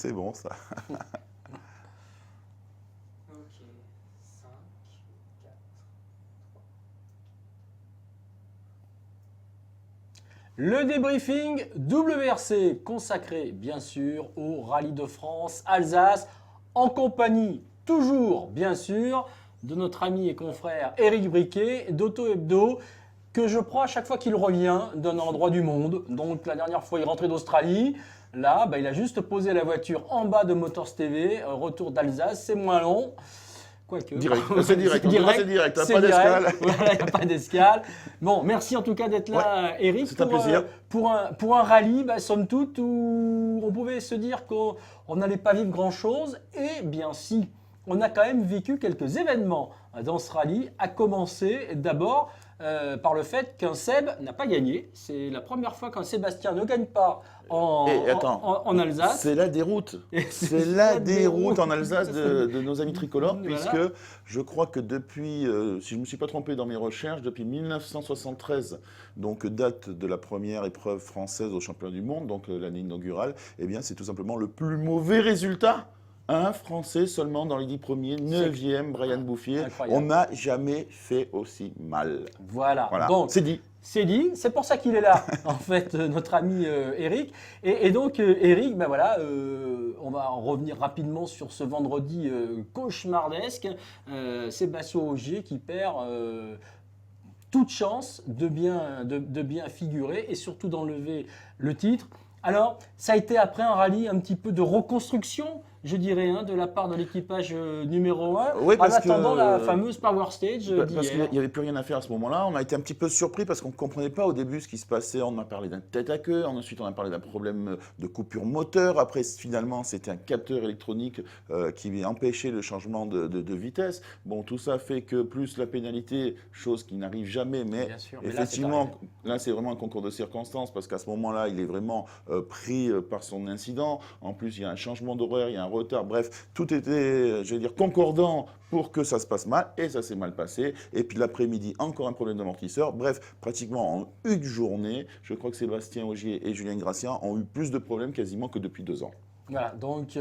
C'est bon, ça. Ok, 5, 4. Le débriefing WRC consacré bien sûr au Rallye de France Alsace en compagnie toujours bien sûr de notre ami et confrère Éric Briquet d'Auto Hebdo que je prends à chaque fois qu'il revient d'un endroit du monde. Donc la dernière fois il rentrait d'Australie, là il a juste posé la voiture en bas de Motors TV, retour d'Alsace, c'est moins long. Quoique. Direct, c'est direct, C'est direct, c'est direct, c'est pas d'escale. Voilà, il n'y a pas d'escale. Bon, merci en tout cas d'être là, Eric. C'est un plaisir. Pour un rallye, somme toute, où on pouvait se dire qu'on n'allait pas vivre grand-chose. Eh bien si, on a quand même vécu quelques événements dans ce rallye, à commencer d'abord par le fait qu'un Seb n'a pas gagné. C'est la première fois qu'un Sébastien ne gagne pas en Alsace. C'est la déroute. C'est la déroute en Alsace de nos amis tricolores, Voilà. puisque je crois que depuis, si je ne me suis pas trompé dans mes recherches, depuis 1973, donc date de la première épreuve française au championnat du monde, donc l'année inaugurale, eh bien c'est tout simplement le plus mauvais résultat. Un Français seulement dans les 10 premiers, 9e, Brian Bouffier. Incroyable. On n'a jamais fait aussi mal. Voilà. Voilà, Donc, c'est dit. c'est dit, c'est pour ça qu'il est là, en fait, notre ami Eric. Et donc, Eric, on va en revenir rapidement sur ce vendredi cauchemardesque. Sébastien Ogier qui perd toute chance de bien figurer et surtout d'enlever le titre. Alors, ça a été après un rallye un petit peu de reconstruction, je dirais, de la part de l'équipage numéro 1, Oui, en parce attendant que- la fameuse Power Stage Parce d'hier. qu'il n'y avait plus rien à faire à ce moment-là. On a été un petit peu surpris parce qu'on ne comprenait pas au début ce qui se passait. On a parlé d'un tête à queue. Ensuite, on a parlé d'un problème de coupure moteur. Après, finalement, c'était un capteur électronique qui empêchait le changement de vitesse. Bon, tout ça fait que plus la pénalité, chose qui n'arrive jamais, mais Bien sûr, mais là, effectivement, là, c'est vraiment un concours de circonstances parce qu'à ce moment-là, il est vraiment pris par son incident. En plus, il y a un changement d'horaire, il y a un retard. Bref, tout était, je vais dire, concordant pour que ça se passe mal, et ça s'est mal passé. Et puis l'après-midi, encore un problème d'amortisseur. Bref, pratiquement en une journée, je crois que Sébastien Ogier et Julien Gracien ont eu plus de problèmes quasiment que depuis 2 ans. Voilà, donc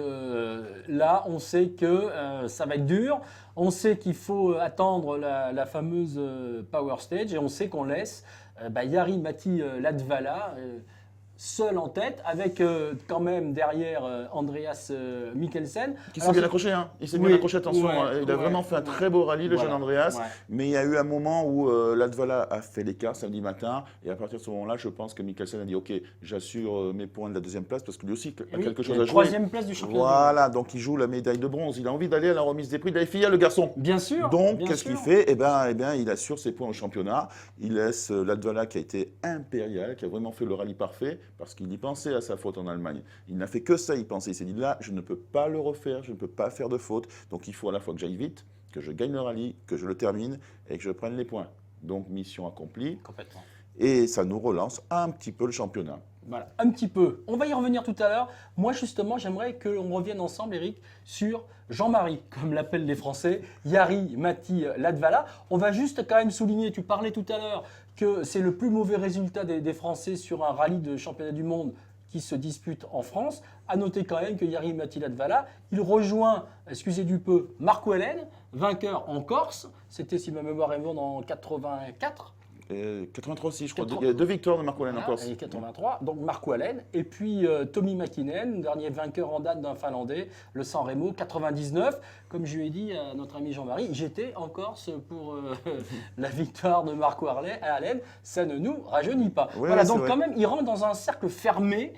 là, on sait que ça va être dur. On sait qu'il faut attendre la fameuse Power Stage et on sait qu'on laisse Jari Matti Latvala seul en tête avec quand même derrière Andreas Mikkelsen. Qui s'est Alors, bien accroché, hein. Il s'est Oui, bien accroché, attention. ouais, Hein. Il a ouais, vraiment fait un ouais. très beau rallye, le Voilà, jeune Andreas. ouais. Mais il y a eu un moment où Latvala a fait l'écart samedi matin. Et à partir de ce moment-là, je pense que Mikkelsen a dit OK, j'assure mes points de la 2e place parce que lui aussi a Oui, quelque chose la à jouer. 3e place du championnat. Voilà, donc il joue la médaille de bronze. Il a envie d'aller à la remise des prix de la FIA, le garçon. Bien sûr. Donc, bien qu'est-ce qu'il sûr. fait eh bien, il assure ses points au championnat. Il laisse Latvala qui a été impérial, qui a vraiment fait le rallye parfait, parce qu'il y pensait à sa faute en Allemagne. Il n'a fait que ça, il pensait. Il s'est dit là, je ne peux pas le refaire, je ne peux pas faire de faute. Donc, il faut à la fois que j'aille vite, que je gagne le rallye, que je le termine et que je prenne les points. Donc, mission accomplie. Complètement. Et ça nous relance un petit peu le championnat. Voilà, un petit peu. On va y revenir tout à l'heure. Moi, justement, j'aimerais qu'on revienne ensemble, Eric, sur Jean-Marie, comme l'appellent les Français, Jari Matti Latvala. On va juste quand même souligner, tu parlais tout à l'heure, que c'est le plus mauvais résultat des Français sur un rallye de championnat du monde qui se dispute en France. À noter quand même que Jari Matti Latvala, il rejoint, excusez du peu, Marco Hellen, vainqueur en Corse. C'était, si ma mémoire est bonne, en 84. 83 aussi, je crois. Il y a 2 victoires de Marco Hellen en Corse. Et 83, donc Marco Hellen. Et puis Tommi Mäkinen, dernier vainqueur en date d'un Finlandais, le San Remo, 99. Comme je lui ai dit à notre ami Jean-Marie, j'étais en Corse pour la victoire de Marco Hellen. Ça ne nous rajeunit pas. Oui, voilà, oui, donc c'est quand vrai. même, il rentre dans un cercle fermé,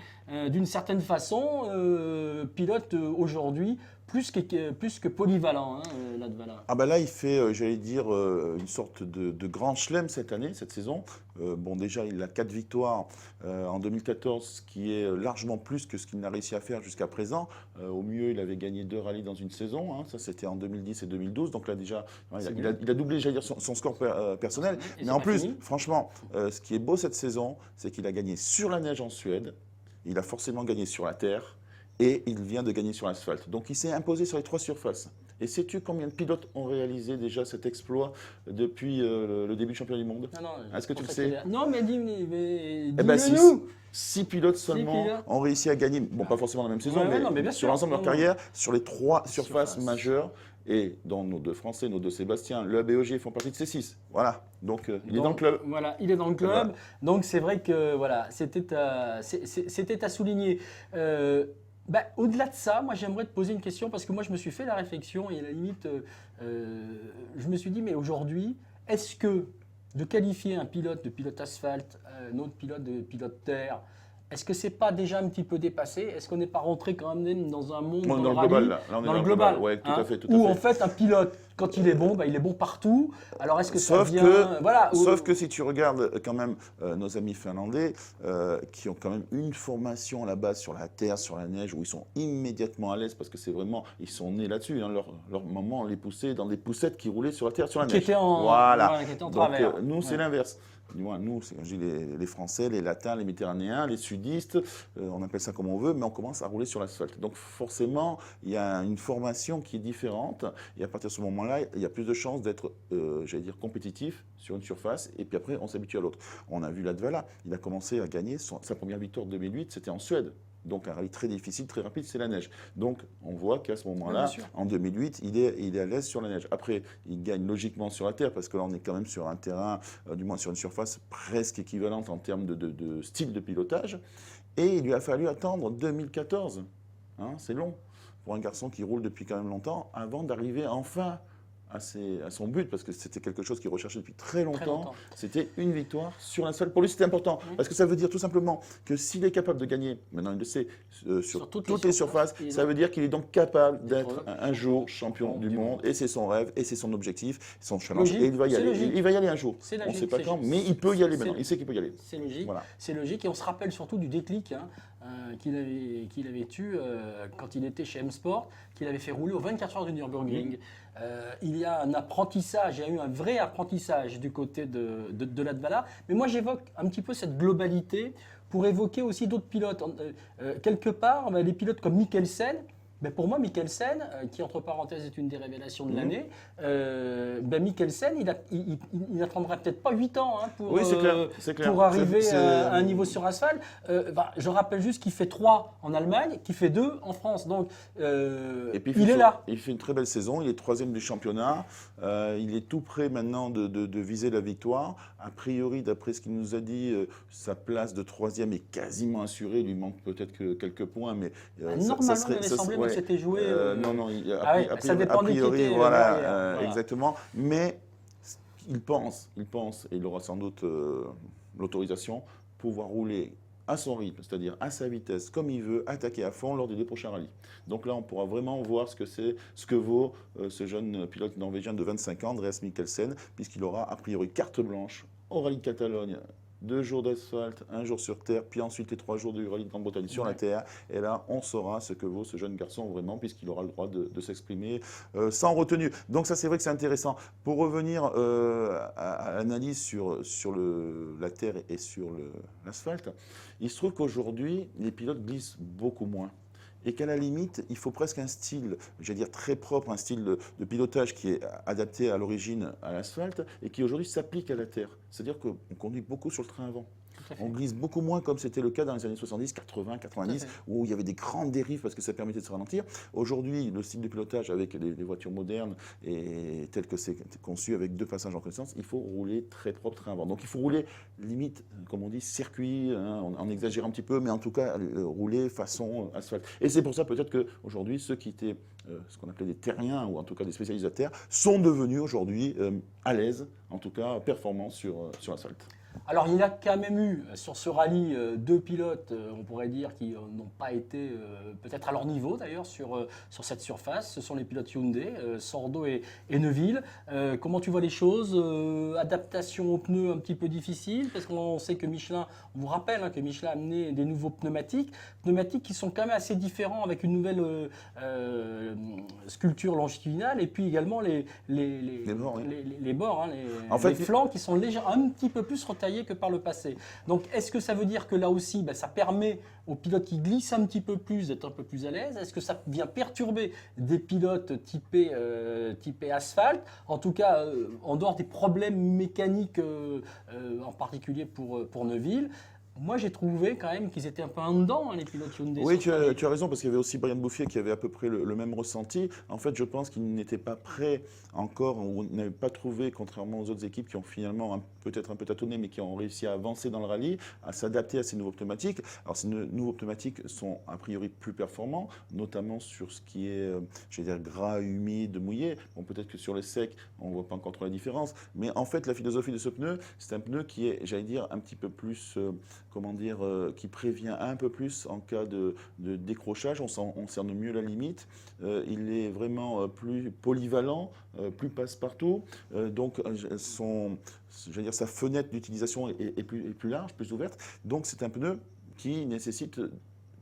d'une certaine façon, pilote aujourd'hui plus que polyvalent, Latvala. Ah bah là, il fait, j'allais dire, une sorte de grand chelem cette année, cette saison. Bon, déjà, il a 4 victoires en 2014, ce qui est largement plus que ce qu'il n'a réussi à faire jusqu'à présent. Au mieux, il avait gagné 2 rallyes dans une saison. Hein. Ça, c'était en 2010 et 2012. Donc là, déjà, il a doublé, j'allais dire, son score personnel. Et Mais c'est en pas plus, fini. franchement, ce qui est beau cette saison, c'est qu'il a gagné sur la neige en Suède. Il a forcément gagné sur la terre. et il vient de gagner sur l'asphalte. Donc il s'est imposé sur les 3 surfaces. Et sais-tu combien de pilotes ont réalisé déjà cet exploit depuis le début du championnat du monde? Non, non, Est-ce que c'est tu le pour ça sais? qu'il est là. Non, mais Eh ben, dis-le-nous. 6 pilotes seulement pilotes. ont réussi à gagner, bon pas forcément la même saison, Ouais, ouais, mais, non, mais bien sur sûr. l'ensemble de leur Non, non. carrière, sur les 3 surfaces Surface. majeures, et dans nos 2 Français, nos 2 Sébastien, le ABOG font partie de ces 6. Voilà, donc il est dans le club. Voilà, il est dans le club. Voilà. Donc c'est vrai que voilà, c'était à souligner. Au-delà de ça, moi j'aimerais te poser une question parce que moi je me suis fait la réflexion et à la limite, je me suis dit, mais aujourd'hui, est-ce que de qualifier un pilote de pilote asphalte, un autre pilote de pilote terre, est-ce que c'est pas déjà un petit peu dépassé? Est-ce qu'on n'est pas rentré quand même dans un monde On est dans dans le rallye, global, là. Là, on est dans le global, ouais, tout hein, à fait, tout où à en fait. fait un pilote, quand il est bon partout. Alors est-ce que ça Sauf vient, que, voilà, sauf que si tu regardes quand même nos amis finlandais, qui ont quand même une formation à la base sur la terre, sur la neige, où ils sont immédiatement à l'aise, parce que c'est vraiment, ils sont nés là-dessus. Hein, leur maman les poussait dans des poussettes qui roulaient sur la terre, sur la qui neige. était en, Voilà. voilà, qui était en Donc travers. nous, c'est Ouais. l'inverse. Du moins, nous, je dis les Français, les Latins, les Méditerranéens, les Sudistes, on appelle ça comme on veut, mais on commence à rouler sur l'asphalte. Donc forcément, il y a une formation qui est différente, et à partir de ce moment-là, il y a plus de chances d'être, j'allais dire, compétitif sur une surface, et puis après, on s'habitue à l'autre. On a vu Latvala, il a commencé à gagner sa première victoire de 2008, c'était en Suède. Donc un rallye très difficile, très rapide, c'est la neige. Donc on voit qu'à ce moment-là, Oui, bien sûr. en 2008, il est à l'aise sur la neige. Après, il gagne logiquement sur la terre, parce que là on est quand même sur un terrain, du moins sur une surface presque équivalente en termes de style de pilotage. Et il lui a fallu attendre 2014. Hein, c'est long pour un garçon qui roule depuis quand même longtemps, avant d'arriver enfin à son but, parce que c'était quelque chose qu'il recherchait depuis très longtemps. C'était une victoire sur l'asphalte. Pour lui, c'était important, parce que ça veut dire tout simplement que s'il est capable de gagner, maintenant il le sait, sur toutes les surfaces, ça veut dire qu'il est donc capable d'être un jour champion du monde, et c'est son rêve, et c'est son objectif, son challenge, et il va y aller. Il va y aller un jour. On ne sait pas quand, mais il peut y aller maintenant. Il sait qu'il peut y aller. C'est logique. Voilà. C'est logique, et on se rappelle surtout du déclic qu'il avait eu quand il était chez M-Sport, qu'il avait fait rouler aux 24 heures du Nürburgring. Il y a un apprentissage, il y a eu un vrai apprentissage du côté de Latvala. Mais moi, j'évoque un petit peu cette globalité pour évoquer aussi d'autres pilotes. Quelque part, les pilotes comme Mikkelsen. Ben pour moi, Mikkelsen, qui entre parenthèses est une des révélations de l'année, Mikkelsen, il n'attendra peut-être pas 8 ans pour, oui, c'est clair. Pour arriver à un niveau sur asphalte. Je rappelle juste qu'il fait 3 en Allemagne, qu'il fait 2 en France. Donc, et puis, il est là. Il fait une très belle saison, il est 3e du championnat. Il est tout prêt maintenant de viser la victoire. A priori, d'après ce qu'il nous a dit, sa place de 3e est quasiment assurée. Il lui manque peut-être que quelques points, mais normalement, ça serait, il avait semblé que c'était joué. Non, ça dépendait qui était. Voilà, exactement. Mais il pense, et il aura sans doute l'autorisation, pouvoir rouler à son rythme, c'est-à-dire à sa vitesse, comme il veut, attaquer à fond lors des 2 prochains rallyes. Donc là, on pourra vraiment voir ce que vaut ce jeune pilote norvégien de 25 ans, Andreas Mikkelsen, puisqu'il aura a priori carte blanche au rallye de Catalogne. 2 jours d'asphalte, 1 jour sur terre, puis ensuite les 3 jours du rallye de Grande-Bretagne sur la terre. Et là, on saura ce que vaut ce jeune garçon vraiment, puisqu'il aura le droit de s'exprimer sans retenue. Donc ça, c'est vrai que c'est intéressant. Pour revenir à l'analyse sur la terre et sur l'asphalte, il se trouve qu'aujourd'hui, les pilotes glissent beaucoup moins. Et qu'à la limite, il faut presque un style, j'allais dire très propre, un style de pilotage qui est adapté à l'origine à l'asphalte et qui aujourd'hui s'applique à la terre. C'est-à-dire qu'on conduit beaucoup sur le train avant. On glisse beaucoup moins comme c'était le cas dans les années 70, 80, 90, où il y avait des grandes dérives parce que ça permettait de se ralentir. Aujourd'hui, le style de pilotage avec les voitures modernes et tel que c'est conçu avec 2 passages en connaissance, il faut rouler très propre train avant. Donc il faut rouler limite, comme on dit, circuit, hein, on exagère un petit peu, mais en tout cas rouler façon asphalte. Et c'est pour ça peut-être qu'aujourd'hui, ceux qui étaient ce qu'on appelait des terriens, ou en tout cas des spécialistes de terre, sont devenus aujourd'hui à l'aise, en tout cas performants sur l'asphalte. Alors, il y a quand même eu sur ce rallye 2 pilotes, on pourrait dire, qui n'ont pas été peut-être à leur niveau d'ailleurs sur cette surface. Ce sont les pilotes Hyundai, Sordo et Neuville. Comment tu vois les choses? Adaptation aux pneus un petit peu difficile, parce qu'on sait que Michelin, on vous rappelle que Michelin a amené des nouveaux pneumatiques qui sont quand même assez différents, avec une nouvelle sculpture longitudinale, et puis également les bords, les flancs qui sont légèrement un petit peu plus retaillés. taillé que par le passé. Donc, est-ce que ça veut dire que là aussi, ça permet aux pilotes qui glissent un petit peu plus d'être un peu plus à l'aise? Est-ce que ça vient perturber des pilotes typés asphalte? En tout cas, en dehors des problèmes mécaniques, en particulier pour Neuville, moi, j'ai trouvé quand même qu'ils étaient un peu en dedans, hein, les pilotes Hyundai. Oui, tu as raison, parce qu'il y avait aussi Brian Bouffier qui avait à peu près le même ressenti. En fait, je pense qu'il n'était pas prêt encore, ou n'avait pas trouvé, contrairement aux autres équipes qui ont finalement peut-être un peu tâtonné, mais qui ont réussi à avancer dans le rallye, à s'adapter à ces nouveaux pneumatiques. Alors, ces nouveaux pneumatiques sont a priori plus performants, notamment sur ce qui est, gras, humide, mouillé. Bon, peut-être que sur les secs, on ne voit pas encore trop la différence. Mais en fait, la philosophie de ce pneu, c'est un pneu qui est, un petit peu plus... qui prévient un peu plus en cas de décrochage, on cerne mieux la limite. Il est vraiment plus polyvalent, plus passe-partout. Donc, sa fenêtre d'utilisation est plus large, plus ouverte. Donc, c'est un pneu qui nécessite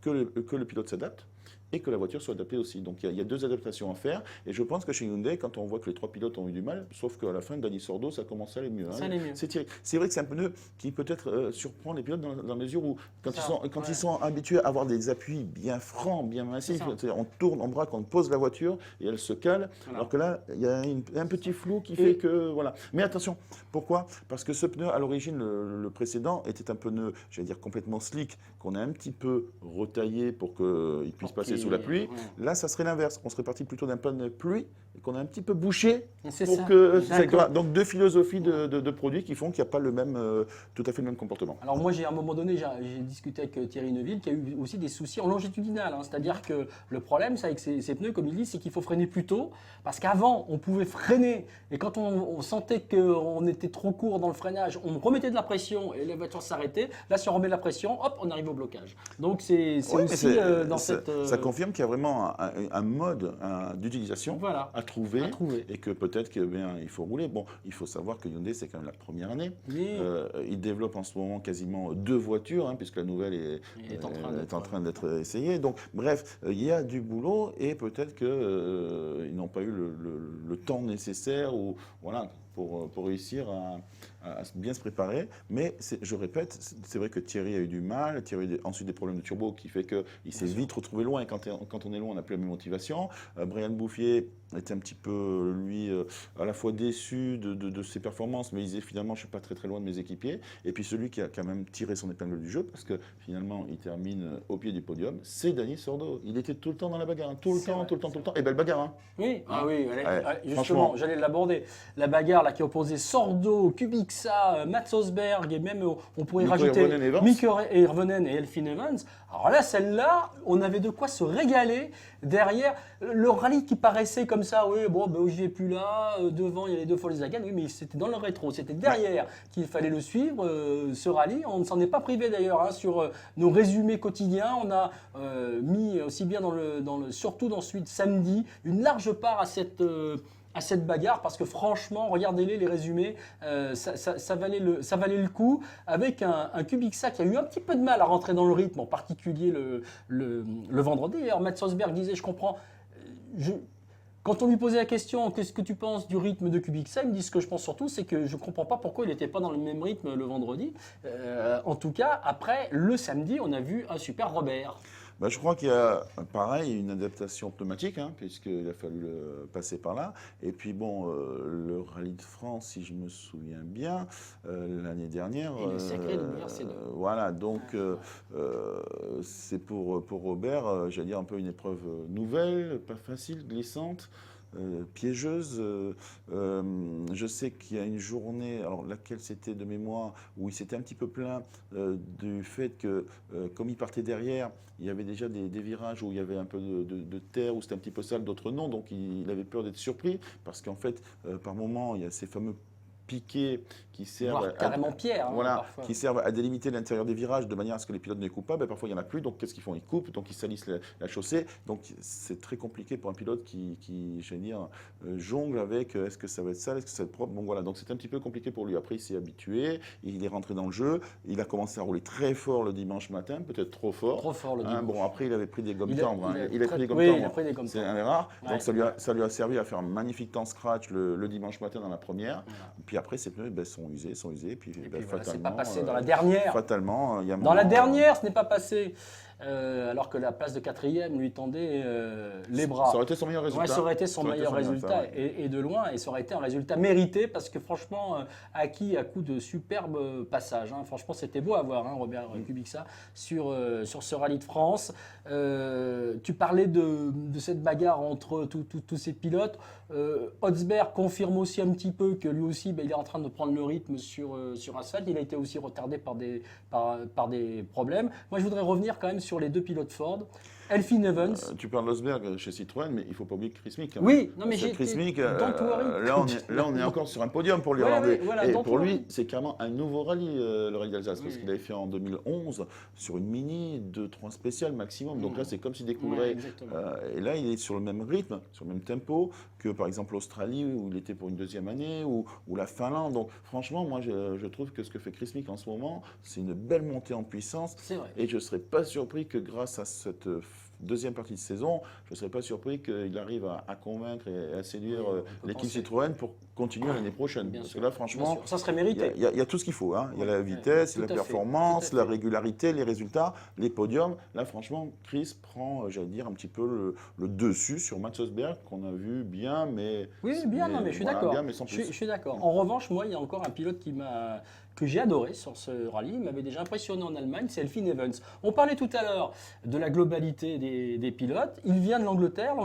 que le pilote s'adapte et que la voiture soit adaptée aussi. Donc il y a deux adaptations à faire. Et je pense que chez Hyundai, quand on voit que les trois pilotes ont eu du mal, sauf qu'à la fin, Dani Sordo, ça commence à aller mieux. Ça allait mieux. C'est vrai que c'est un pneu qui peut-être surprend les pilotes dans la mesure où, quand ils sont habitués à avoir des appuis bien francs, bien massifs, on tourne, on braque, on pose la voiture et elle se cale. Voilà. Alors que là, il y a un petit flou qui fait que... Voilà. Mais attention, pourquoi? Parce que ce pneu, à l'origine, le précédent, était un pneu, complètement slick, qu'on a un petit peu retaillé pour qu'il puisse passer sous la pluie. Ouais. Là, ça serait l'inverse. On serait parti plutôt d'un pneu de pluie et qu'on a un petit peu bouché pour que donc deux philosophies de produits qui font qu'il n'y a pas tout à fait le même comportement. Alors moi, à un moment donné, j'ai discuté avec Thierry Neuville qui a eu aussi des soucis en longitudinal. C'est-à-dire que le problème, c'est avec ces pneus, comme il dit, c'est qu'il faut freiner plus tôt. Parce qu'avant, on pouvait freiner et quand on sentait qu'on était trop court dans le freinage, on remettait de la pression et la voiture s'arrêtait. Là, si on remet de la pression, hop, on arrive au blocage. Donc c'est aussi dans cette... Ça confirme qu'il y a vraiment un mode d'utilisation à trouver et que peut-être qu'il faut rouler. Bon, il faut savoir que Hyundai, c'est quand même la première année. Oui. Il développe en ce moment quasiment 2 voitures, puisque la nouvelle est en train d'être essayée. Donc, bref, il y a du boulot et peut-être qu'ils n'ont pas eu le temps nécessaire pour réussir à bien se préparer. Mais je répète, c'est vrai que Thierry a eu du mal. Thierry a eu ensuite des problèmes de turbo qui fait qu'il s'est vite retrouvé loin. Et quand on est loin, on n'a plus la même motivation. Brian Bouffier était un petit peu, lui, à la fois déçu de ses performances, mais il disait finalement, je ne suis pas très très loin de mes équipiers. Et puis celui qui a quand même tiré son épingle du jeu, parce que finalement, il termine au pied du podium, c'est Dani Sordo. Il était tout le temps dans la bagarre, tout le temps. Et belle bagarre. Oui, justement, j'allais l'aborder. La bagarre là, qui opposait Sordo, Kubica, Mats Rosberg, et même on pourrait rajouter Mick Irvonen et Elfyn Evans. Alors là, celle-là, on avait de quoi se régaler derrière. Le rallye qui paraissait comme ça, je vais plus là, devant il y a les 2 Volkswagen, oui, mais c'était dans le rétro, c'était derrière qu'il fallait le suivre, ce rallye. On ne s'en est pas privé d'ailleurs, sur nos résumés quotidiens. On a mis aussi bien surtout dans celui de samedi, une large part à cette bagarre, parce que franchement, regardez-les résumés, ça valait le coup, avec un Kubica qui a eu un petit peu de mal à rentrer dans le rythme, en particulier le vendredi. D'ailleurs, Mats Rosberg disait, je comprends, quand on lui posait la question, qu'est-ce que tu penses du rythme de Kubica, il me dit ce que je pense surtout, c'est que je ne comprends pas pourquoi il n'était pas dans le même rythme le vendredi. En tout cas, après, le samedi, on a vu un super Robert. Je crois qu'il y a, pareil, une adaptation pneumatique, puisqu'il a fallu passer par là. Et puis le Rallye de France, si je me souviens bien, l'année dernière... Et le sacré WRC2. Voilà, donc c'est pour Robert, j'allais dire un peu une épreuve nouvelle, pas facile, glissante. Piégeuse. Je sais qu'il y a une journée, alors laquelle c'était de mémoire, où il s'était un petit peu plaint du fait que, comme il partait derrière, il y avait déjà des virages où il y avait un peu de terre, où c'était un petit peu sale, d'autres non, donc il avait peur d'être surpris, parce qu'en fait, par moment, il y a ces fameux piquets qui servent carrément pierre, qui servent à délimiter l'intérieur des virages de manière à ce que les pilotes ne coupent pas. Parfois il n'y en a plus, donc qu'est-ce qu'ils font? Ils coupent, donc ils salissent la chaussée. Donc c'est très compliqué pour un pilote qui jongle avec est-ce que ça va être sale, est-ce que ça va être propre. Bon voilà, donc c'est un petit peu compliqué pour lui. Après il s'est habitué, il est rentré dans le jeu, il a commencé à rouler très fort le dimanche matin, peut-être trop fort. Trop fort le dimanche. Bon après il avait pris des gommes tendres. Il a pris des gommes tendres. C'est un des rares. Donc ça lui a servi à faire un magnifique temps scratch le dimanche matin dans la première. Puis puis après, ces pneus sont usés, puis, Et ben, puis voilà, c'est fatalement, pas passé dans la dernière. Fatalement, il y a un Dans la moment, dernière, ce n'est pas passé. Alors que la place de quatrième lui tendait les bras. ça aurait été son meilleur résultat. Ouais, ça aurait été son Ça aurait été meilleur son meilleur résultat résultat, et de loin, et ça aurait été un résultat mérité parce que franchement, acquis à coup de superbes passages. Hein. Franchement, c'était beau à voir, hein, Robert Kubica, sur ce rallye de France. Tu parlais de cette bagarre entre tous ces pilotes. Hotzberg confirme aussi un petit peu que lui aussi, il est en train de prendre le rythme sur asphalte. Il a été aussi retardé par des problèmes. Moi, je voudrais revenir quand même sur les deux pilotes Ford. Elfyn Evans. Tu parles d'Osberg chez Citroën, mais il ne faut pas oublier Chris Mick. Quand même. Oui, non mais Parce que Chris Mick, là, on est encore sur un podium pour l'Irlandais. Voilà, et don't pour lui, worry. c'est carrément un nouveau rallye, le rallye d'Alsace, parce Oui. qu'il avait fait en 2011 sur une Mini, 2-3 spéciales maximum. Donc là, c'est comme s'il Ouais, découvrait. exactement. Et là, il est sur le même rythme, sur le même tempo que par exemple l'Australie, où il était pour une deuxième année, ou la Finlande. Donc franchement, moi, je trouve que ce que fait Chris Mick en ce moment, c'est une belle montée en puissance. C'est vrai. Et je ne serais pas surpris que grâce à cette deuxième partie de saison, je ne serais pas surpris qu'il arrive à convaincre et à séduire Oui, on peut l'équipe penser. Citroën pour continuer l'année prochaine. Bien Parce sûr, que là, bien franchement, sûr. Ça serait il mérité. y a tout ce qu'il faut. Hein. Il y a la Ouais, vitesse, tout la à fait, performance, tout à la fait. régularité, les résultats, les podiums. Là, franchement, Chris prend, j'allais dire, un petit peu le dessus sur Mats Osberg, qu'on a vu bien, mais... Oui, bien, non, mais je suis voilà, d'accord. bien, mais sans Je plus. suis d'accord. En revanche, moi, il y a encore un pilote que j'ai adoré sur ce rallye. Il m'avait déjà impressionné en Allemagne, c'est Elfyn Evans. On parlait tout à l'heure de la globalité des pilotes. Il vient de l'Angleterre,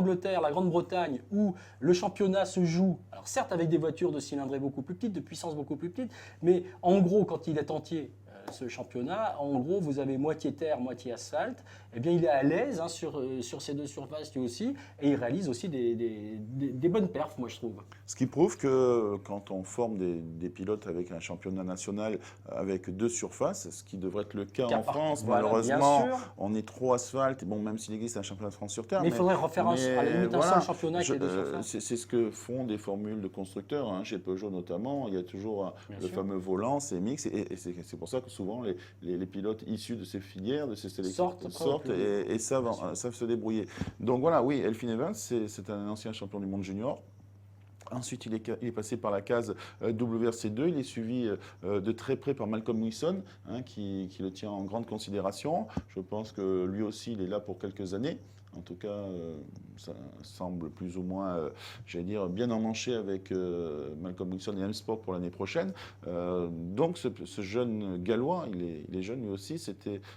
la Grande-Bretagne, où le championnat se joue, alors certes avec des voitures de cylindrée beaucoup plus petites, de puissance beaucoup plus petite, mais en gros, quand il est entier, ce championnat, en gros, vous avez moitié terre, moitié asphalte. Eh bien, il est à l'aise hein, sur ces deux surfaces lui aussi, et il réalise aussi des bonnes perfs, moi je trouve. Ce qui prouve que quand on forme des pilotes avec un championnat national avec deux surfaces, ce qui devrait être le cas en France, Voilà, malheureusement, bien sûr. on est trop asphalte. Et bon, même s'il existe un championnat de France sur terre. Mais il faudrait refaire à la limite un seul championnat avec les deux surfaces. C'est ce que font des formules de constructeurs, hein, chez Peugeot notamment. Il y a toujours Bien le sûr. fameux volant, c'est mix. Et c'est pour ça que souvent les pilotes issus de ces filières, de ces sélections, sortent et savent se débrouiller. Donc voilà, oui, Elfyn Evans, c'est un ancien champion du monde junior. Ensuite, il est passé par la case WRC2. Il est suivi de très près par Malcolm Wilson, hein, qui le tient en grande considération. Je pense que lui aussi, il est là pour quelques années. En tout cas, ça semble plus ou moins, j'allais dire, bien emmanché avec Malcolm Wilson et M-Sport pour l'année prochaine. Donc, ce jeune Gallois, il est jeune lui aussi.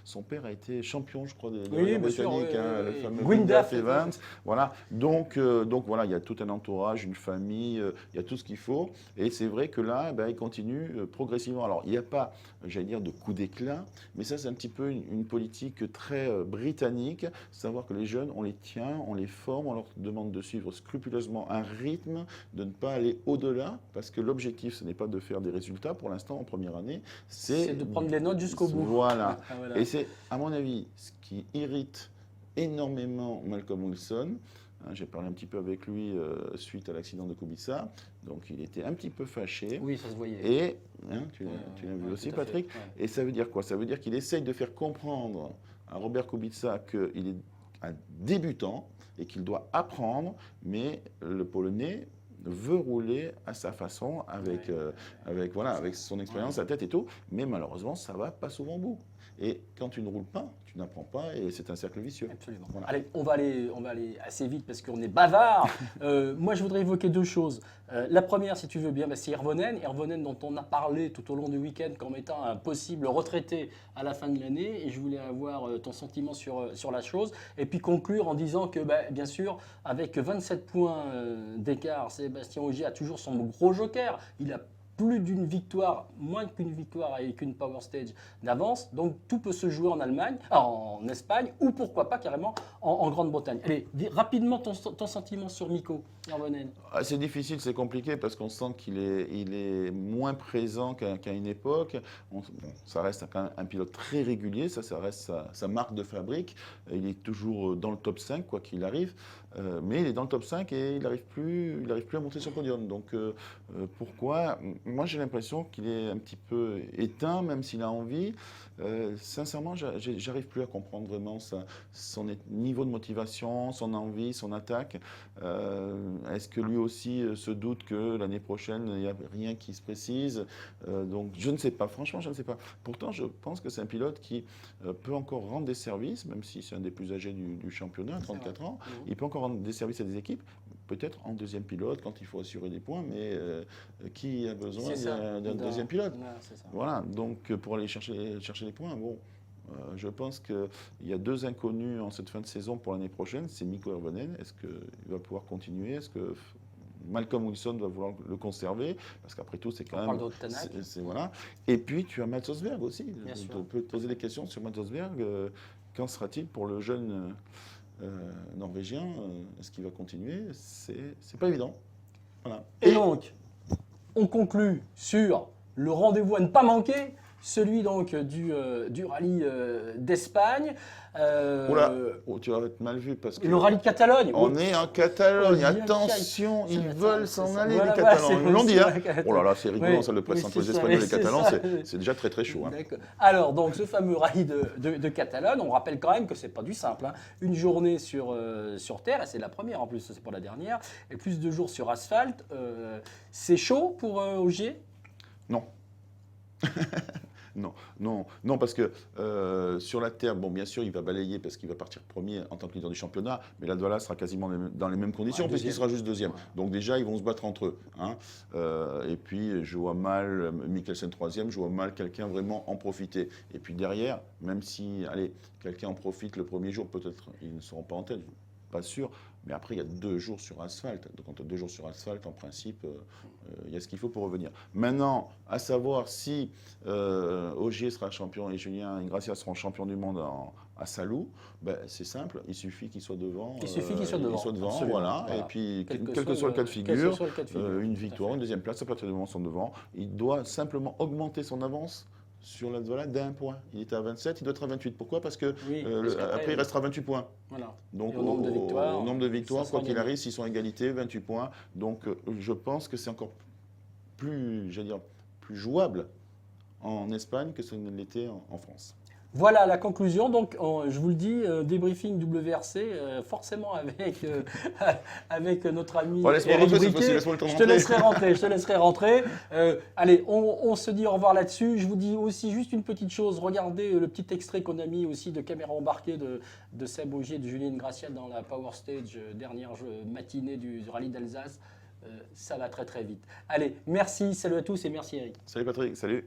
Son père a été champion, je crois, de la bien sûr, britannique, oui, hein, le oui. fameux Gwyndaf Evans. Voilà. Donc voilà, il y a tout un entourage, une famille, il y a tout ce qu'il faut. Et c'est vrai que là, il continue progressivement. Alors, il n'y a pas, j'allais dire, de coup d'éclat, mais ça, c'est un petit peu une politique très britannique, savoir que les jeunes, on les tient, on les forme, on leur demande de suivre scrupuleusement un rythme, de ne pas aller au-delà, parce que l'objectif, ce n'est pas de faire des résultats pour l'instant en première année, C'est de prendre les notes jusqu'au bout. Voilà. Ah, voilà. Et c'est, à mon avis, ce qui irrite énormément Malcolm Wilson. Hein, j'ai parlé un petit peu avec lui suite à l'accident de Kubica, donc il était un petit peu fâché. Oui, ça se voyait. Et hein, tu l'as vu Ouais, aussi, tout à fait, Patrick. ouais. Et ça veut dire quoi? Ça veut dire qu'il essaye de faire comprendre à Robert Kubica qu'il est un débutant et qu'il doit apprendre, mais le Polonais veut rouler à sa façon, avec son expérience, sa tête et tout, mais malheureusement, ça ne va pas souvent au bout. Et quand tu ne roules pas, tu n'apprends pas et c'est un cercle vicieux. Absolument. Voilà. Allez, on va aller assez vite parce qu'on est bavard. Moi, je voudrais évoquer deux choses. La première, si tu veux bien, c'est Hirvonen. Hirvonen dont on a parlé tout au long du week-end comme étant un possible retraité à la fin de l'année. Et je voulais avoir ton sentiment sur la chose. Et puis conclure en disant que, bien sûr, avec 27 points d'écart, Sébastien Ogier a toujours son gros joker. Il a plus d'une victoire, moins qu'une victoire avec une Power Stage d'avance. Donc tout peut se jouer en Allemagne, en Espagne, ou pourquoi pas carrément en Grande-Bretagne. Allez, rapidement ton sentiment sur Mikko Hirvonen. C'est difficile, c'est compliqué parce qu'on sent qu'il est moins présent qu'à une époque. Ça reste quand même un pilote très régulier, ça reste sa marque de fabrique. Il est toujours dans le top 5, quoi qu'il arrive. Mais il est dans le top 5 et il n'arrive plus à monter sur le podium. Donc pourquoi? Moi, j'ai l'impression qu'il est un petit peu éteint, même s'il a envie. Sincèrement, j'arrive plus à comprendre vraiment son niveau de motivation, son envie, son attaque. Est-ce que lui aussi se doute que l'année prochaine, il n'y a rien qui se précise? Donc, je ne sais pas. Franchement, je ne sais pas. Pourtant, je pense que c'est un pilote qui peut encore rendre des services, même si c'est un des plus âgés du championnat, 34 ans. Il peut encore rendre des services à des équipes. Peut-être en deuxième pilote quand il faut assurer des points, mais qui a besoin d'un deuxième pilote? Ouais, c'est ça. Voilà, donc pour aller chercher les points, bon, je pense qu'il y a 2 inconnus en cette fin de saison pour l'année prochaine. C'est Mikko Hirvonen, est-ce qu'il va pouvoir continuer? Est-ce que Malcolm Wilson va vouloir le conserver? Parce qu'après tout, c'est quand On même. parle de Tanak. Voilà. Et puis, tu as Mats Rosberg aussi. Bien sûr. On peut te poser des questions sur Mats Rosberg. Qu'en sera-t-il pour le jeune norvégien? Est-ce qu'il va continuer? C'est pas évident. Voilà. Et donc, on conclut sur le rendez-vous à ne pas manquer, celui donc du rallye d'Espagne. Oula, oh, tu vas être mal vu parce que Le rallye de Catalogne. on est en Catalogne. Oh, attention, ça ils va être veulent ça, s'en aller, voilà, les voilà, Catalans. c'est Ils l'ont dit, hein. ça. Oh là là, c'est rigolo, Oui, ça, le presse oui, entre les c'est ça, Espagnols et les c'est Catalans, ça. c'est déjà très très chaud. Hein. D'accord. Alors, donc, ce fameux rallye de Catalogne, on rappelle quand même que c'est pas du simple. Hein. Une journée sur terre, et c'est la première en plus, c'est pas la dernière, et plus de jours sur asphalte. C'est chaud pour Ogier? Non. Non, parce que sur la terre, bon, bien sûr, il va balayer parce qu'il va partir premier en tant que leader du championnat, mais Latvala sera quasiment dans les mêmes conditions Ouais, puisqu'il sera juste deuxième. Ouais. Donc déjà, ils vont se battre entre eux. Hein. Et puis, je vois mal Mikkelsen troisième, je vois mal quelqu'un vraiment en profiter. Et puis derrière, même si, allez, quelqu'un en profite le premier jour, peut-être ils ne seront pas en tête, pas sûr. Mais après, il y a 2 jours sur asphalte. Donc, quand tu as 2 jours sur asphalte, en principe, il y a ce qu'il faut pour revenir. Maintenant, à savoir si Ogier sera champion et Julien Ingracia seront champions du monde à Salou, ben, c'est simple, il suffit qu'ils soient devant. Il suffit qu'ils soient devant. Absolument, voilà. Et puis, quel que soit le cas de figure, une victoire, une deuxième place, à partir du moment où ils sont devant, il doit simplement augmenter son avance sur Latvala d'1 point. Il était à 27, il doit être à 28. Pourquoi? Parce que après, il restera 28 points. Voilà. Donc, au nombre de victoires, quoi qu'il arrive, s'ils sont à égalité, 28 points. Donc, je pense que c'est encore plus, j'allais dire, plus jouable en Espagne que ce ne l'était en France. Voilà la conclusion. Donc, je vous le dis, débriefing WRC, forcément avec notre ami Éric Briquet. Je te laisserai rentrer. Allez, on se dit au revoir là-dessus. Je vous dis aussi juste une petite chose. Regardez le petit extrait qu'on a mis aussi de caméra embarquée de Seb Ogier et de Julien Gracia dans la Power Stage, dernière matinée du rallye d'Alsace. Ça va très très vite. Allez, merci, salut à tous et merci Eric. Salut Patrick, salut.